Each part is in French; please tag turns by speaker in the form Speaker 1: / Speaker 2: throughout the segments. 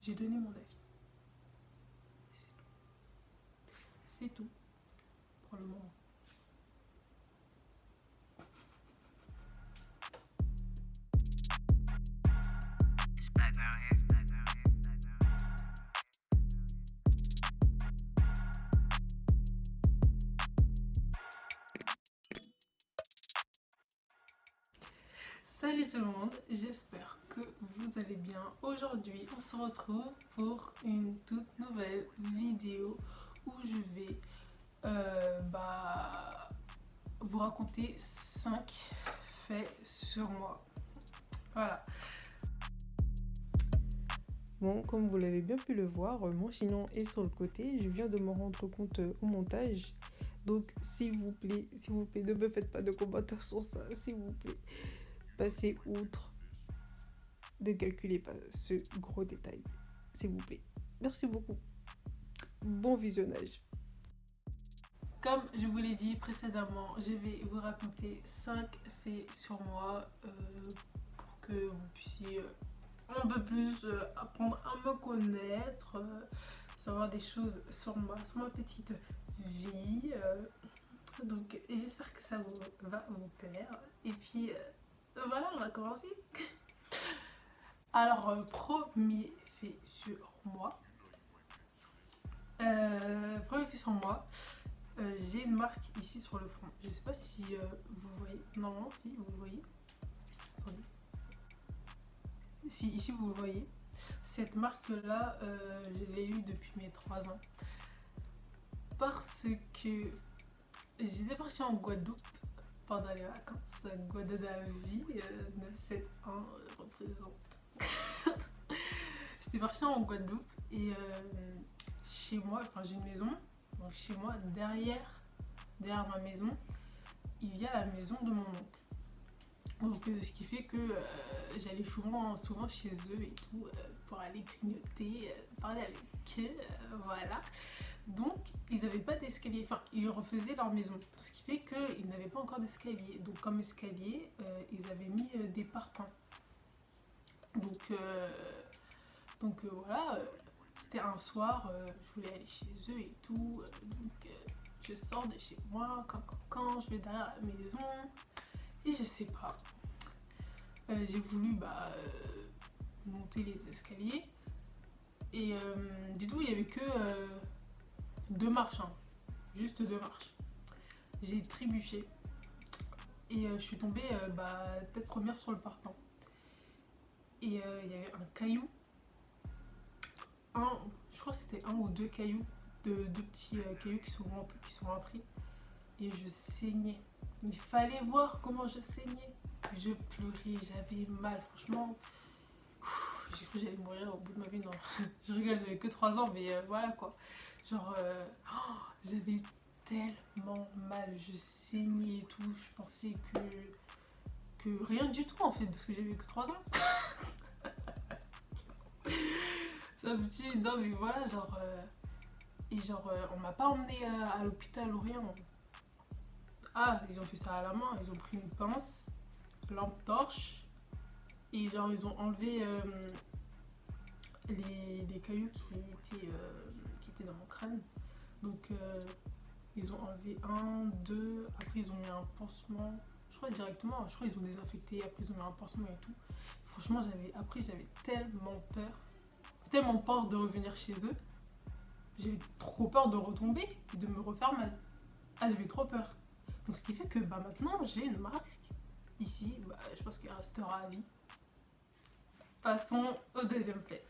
Speaker 1: J'ai donné mon avis. C'est tout pour le moment. Salut tout le monde, j'espère que vous allez bien. Aujourd'hui, on se retrouve pour une toute nouvelle vidéo où je vais vous raconter 5 faits sur moi. Voilà.
Speaker 2: Bon, comme vous l'avez bien pu le voir, mon chignon est sur le côté. Je viens de me rendre compte au montage. Donc, s'il vous plaît, ne me faites pas de commentaires sur ça, s'il vous plaît. Passez outre. Ne calculez pas ce gros détail, s'il vous plaît. Merci beaucoup. Bon visionnage.
Speaker 1: Comme je vous l'ai dit précédemment, je vais vous raconter 5 faits sur moi pour que vous puissiez un peu plus apprendre à me connaître, savoir des choses sur moi, sur ma petite vie. Donc j'espère que ça va vous plaire. Et puis voilà, on va commencer. Alors, premier fait sur moi. Premier fait sur moi. J'ai une marque ici sur le front. Je sais pas si vous voyez. Normalement, si vous voyez. Attendez. Si ici vous le voyez. Cette marque-là, je l'ai eue depuis mes 3 ans. Parce que j'étais partie en Guadeloupe pendant les vacances. Guadeloupe 971 représente. J'étais partie en Guadeloupe et chez moi, enfin j'ai une maison. Donc chez moi, derrière ma maison, il y a la maison de mon oncle. Donc ce qui fait que j'allais souvent chez eux et tout pour aller grignoter, parler avec eux, voilà. Donc ils n'avaient pas d'escalier, enfin ils refaisaient leur maison, ce qui fait qu'ils n'avaient pas encore d'escalier. Donc comme escalier, ils avaient mis des parpaings. Donc voilà, c'était un soir, je voulais aller chez eux et tout, donc je sors de chez moi, quand je vais derrière la maison, et je sais pas, j'ai voulu monter les escaliers, et dites-vous, il n'y avait que 2 marches, hein, juste 2 marches. J'ai trébuché, et je suis tombée tête première sur le parpaing. Et il y avait un caillou, je crois que c'était 1 ou 2 cailloux, deux petits cailloux qui sont rentrés. Et je saignais. Mais fallait voir comment je saignais. Je pleurais, j'avais mal, franchement. J'ai cru que j'allais mourir au bout de ma vie. Non, je rigole, j'avais que 3 ans, mais voilà quoi. Genre, j'avais tellement mal, je saignais et tout. Je pensais que rien du tout en fait, parce que j'avais que 3 ans. Ça me tue, non mais voilà, genre. On m'a pas emmené à l'hôpital ou rien. Ah, ils ont fait ça à la main, ils ont pris une pince, lampe torche, et genre ils ont enlevé les cailloux qui étaient dans mon crâne. Donc ils ont enlevé 1, 2, après ils ont mis un pansement. Je crois directement, je crois ils ont désinfecté, après ils ont mis un pansement et tout. Franchement, j'avais tellement peur de revenir chez eux. J'avais trop peur de retomber et de me refaire mal. Ah, j'avais trop peur. Donc ce qui fait que maintenant j'ai une marque ici, je pense qu'elle restera à vie. Passons au deuxième fait.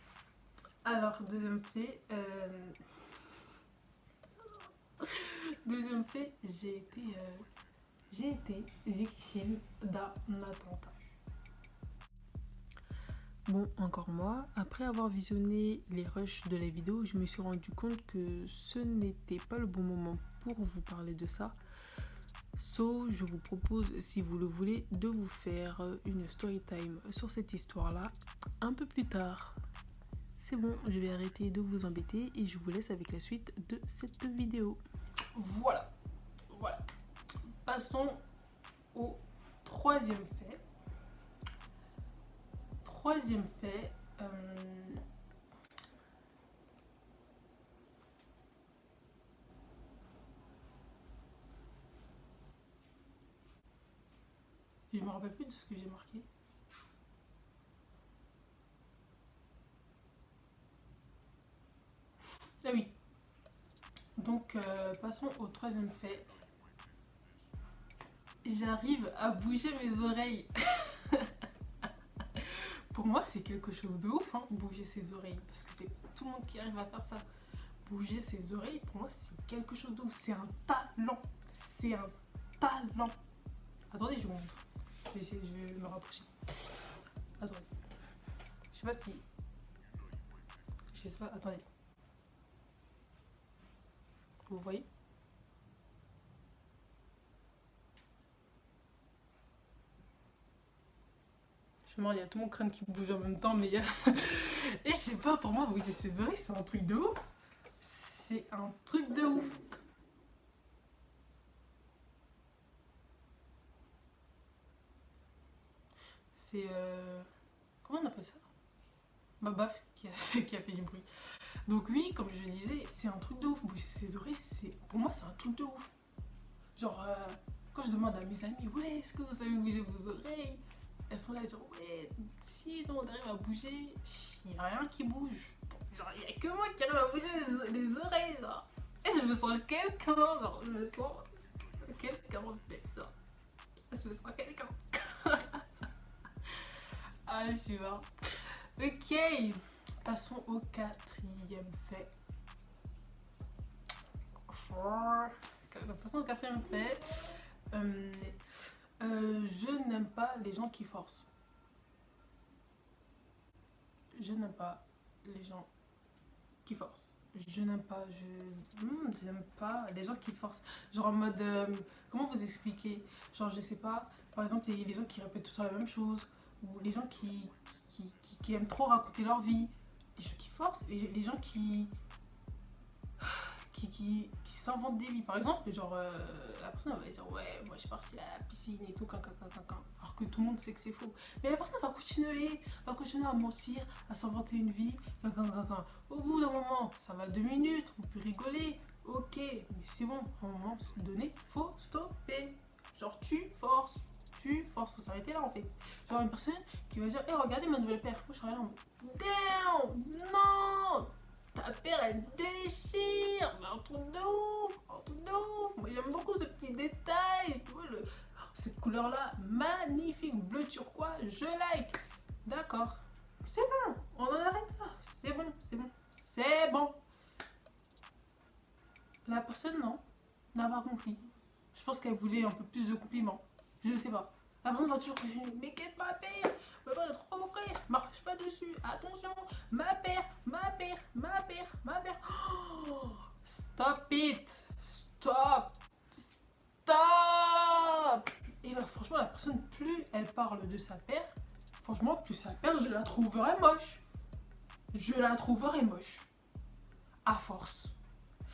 Speaker 1: Alors, deuxième fait, j'ai été victime d'un attentat. Bon, encore moi, après avoir visionné les rushs de la vidéo, je me suis rendu compte que ce n'était pas le bon moment pour vous parler de ça. So, je vous propose, si vous le voulez, de vous faire une story time sur cette histoire-là un peu plus tard. C'est bon, je vais arrêter de vous embêter et je vous laisse avec la suite de cette vidéo. Voilà. Passons au troisième fait. Troisième fait, Je me rappelle plus de ce que j'ai marqué. Ah oui. Donc, passons au troisième fait. J'arrive à bouger mes oreilles. Pour moi, c'est quelque chose de ouf, hein, bouger ses oreilles. Parce que c'est tout le monde qui arrive à faire ça. Bouger ses oreilles, pour moi, c'est quelque chose de ouf. C'est un talent. C'est un talent. Attendez, je vous montre. Je vais essayer, je vais me rapprocher. Attendez. Je sais pas si... Je sais pas, attendez. Vous voyez? Je me rends, il y a tout mon crâne qui bouge en même temps, mais... Et je sais pas, pour moi, bouger ses oreilles, c'est un truc de ouf. C'est un truc de ouf. C'est... Comment on appelle ça? Ma baffe qui a fait du bruit. Donc oui, comme je le disais, c'est un truc de ouf. Bouger ses oreilles, pour moi, c'est un truc de ouf. Genre, quand je demande à mes amis, ouais, est-ce que vous savez bouger vos oreilles? Elles sont là, elles disent, ouais, si nous on arrive à bouger, il n'y a rien qui bouge. Genre, il n'y a que moi qui arrive à bouger les oreilles, genre. Et je me sens quelqu'un, genre, je me sens quelqu'un en fait, genre. Je me sens quelqu'un. Ah, je suis mort. Ok, passons au quatrième fait. Passons au quatrième fait. Je n'aime pas les gens qui forcent. Je n'aime pas les gens qui forcent. Je n'aime pas, j'aime pas les gens qui forcent. Genre en mode, comment vous expliquer? Genre je sais pas, par exemple les gens qui répètent tout le temps la même chose, ou les gens qui aiment trop raconter leur vie, les gens qui forcent, les gens qui s'inventent des vies. Par exemple, genre la personne va dire ouais, moi je suis partie à la piscine et tout, alors que tout le monde sait que c'est faux. Mais la personne va continuer à mentir, à s'inventer une vie, Au bout d'un moment, ça va 2 minutes, on peut rigoler, ok, mais c'est bon, à un moment donné, faut stopper. Genre faut s'arrêter là en fait. Genre une personne qui va dire, hey, regardez ma nouvelle paire, moi je serais là en mode, damn, non, ta paire elle déchire, mais un truc de ouf, Moi j'aime beaucoup ce petit détail, tu vois, cette couleur là, magnifique, bleu turquoise, je like. D'accord, c'est bon, on en arrête là, c'est bon. La personne non, n'a pas compris. Je pense qu'elle voulait un peu plus de compliments, je ne sais pas. La personne va toujours continuer, mais qu'est-ce que ma paire? Ma paire est trop fraîche, marche pas dessus, attention, ma paire. Oh, stop it, stop. Et bah franchement la personne, plus elle parle de sa paire, franchement plus sa paire je la trouverais moche. À force.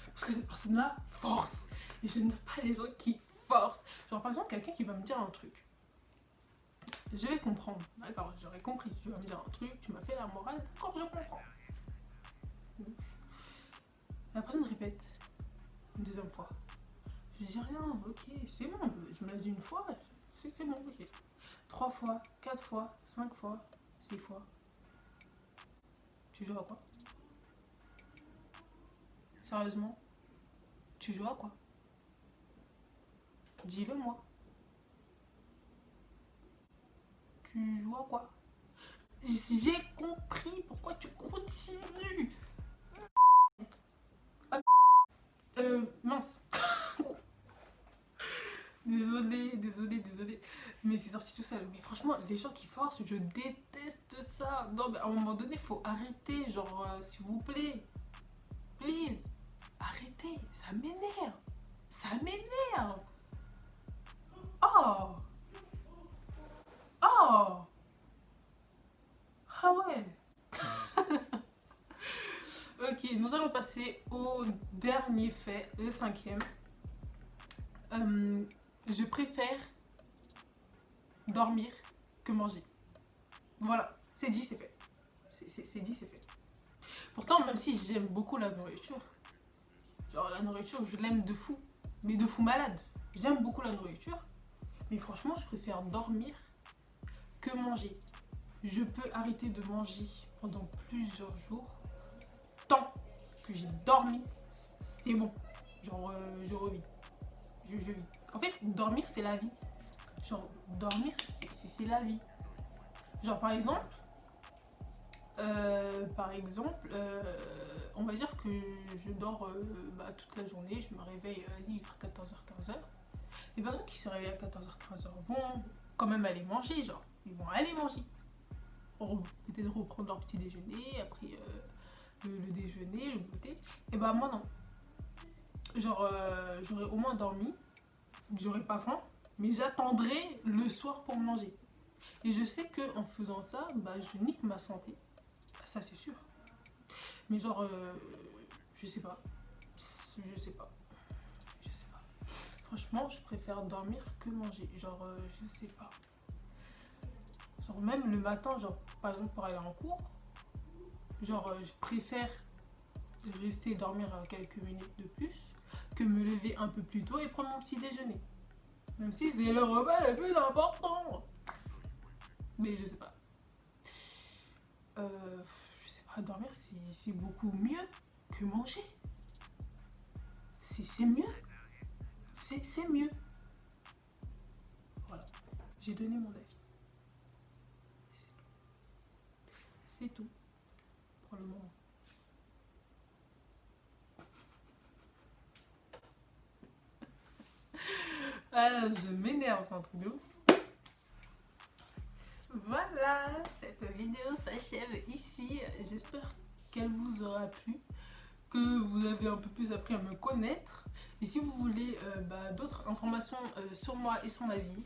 Speaker 1: Parce que cette personne là force. Et je n'aime pas les gens qui forcent. Genre par exemple quelqu'un qui va me dire un truc. Je vais comprendre, d'accord, j'aurais compris. Tu vas me dire un truc, tu m'as fait la morale, d'accord, je comprends. La personne répète une deuxième fois. Je dis rien, ok, c'est bon, je me l'ai dit une fois, c'est bon, ok. 3 fois, 4 fois, 5 fois, 6 fois. Tu joues à quoi? Sérieusement? Tu joues à quoi? Dis-le moi. Tu joues à quoi? J'ai compris pourquoi tu continues. Mince. Désolée. Mais c'est sorti tout seul. Mais franchement, les gens qui forcent, je déteste ça. Non, mais à un moment donné, faut arrêter. Genre, s'il vous plaît. Please. Arrêtez. Ça m'énerve. Oh. Ah ouais. Ok, nous allons passer au dernier fait, le 5e. Je préfère dormir que manger. Voilà, c'est dit, c'est fait. C'est dit, c'est fait. Pourtant, même si j'aime beaucoup la nourriture, genre la nourriture, je l'aime de fou, mais de fou malade. J'aime beaucoup la nourriture, Mais franchement, je préfère dormir que manger. Je peux arrêter de manger pendant plusieurs jours. Tant que j'ai dormi, c'est bon. Genre, je revis. Je vis. En fait, dormir, c'est la vie. Genre, dormir, c'est la vie. Genre, par exemple, on va dire que je dors toute la journée, je me réveille, vas-y, vers 14h, 15h. Les personnes qui se réveillent à 14h, 15h vont quand même aller manger, genre, ils vont aller manger. Peut-être reprendre leur petit déjeuner, après le déjeuner, le goûter. Et bah moi non. Genre, j'aurais au moins dormi, j'aurais pas faim, mais j'attendrai le soir pour manger. Et je sais que en faisant ça, je nique ma santé. Ça c'est sûr. Mais genre, je sais pas. Je sais pas. Je sais pas. Franchement, je préfère dormir que manger. Genre, je sais pas. Genre, même le matin, genre, par exemple, pour aller en cours, genre, je préfère rester dormir quelques minutes de plus que me lever un peu plus tôt et prendre mon petit déjeuner. Même si c'est le repas le plus important. Mais je sais pas. Je sais pas, dormir c'est beaucoup mieux que manger. C'est mieux. C'est mieux. Voilà. J'ai donné mon avis. C'est tout. Pour le moment. Ah, je m'énerve, c'est un truc de ouf. Voilà, cette vidéo s'achève ici. J'espère qu'elle vous aura plu, que vous avez un peu plus appris à me connaître. Et si vous voulez d'autres informations sur moi et sur ma vie,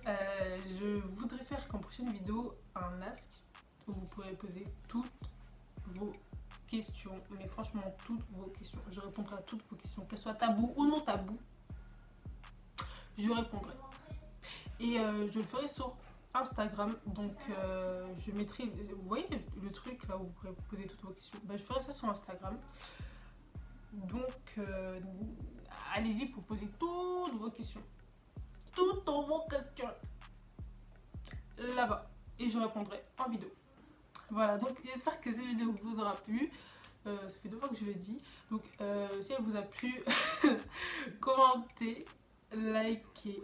Speaker 1: je voudrais faire qu'en prochaine vidéo un ask où vous pourrez poser toutes vos questions. Mais franchement, toutes vos questions. Je répondrai à toutes vos questions, qu'elles soient tabou ou non tabou. Je répondrai. Et je le ferai sur Instagram, donc je mettrai, vous voyez le truc là où vous pourrez poser toutes vos questions, je ferai ça sur Instagram, donc allez-y pour poser toutes vos questions là-bas, et je répondrai en vidéo. Voilà, donc j'espère que cette vidéo vous aura plu. Ça fait 2 fois que je le dis, donc si elle vous a plu, commentez, likez,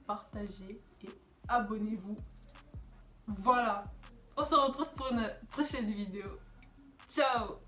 Speaker 1: partagez et abonnez-vous. Voilà, on se retrouve pour une prochaine vidéo. Ciao!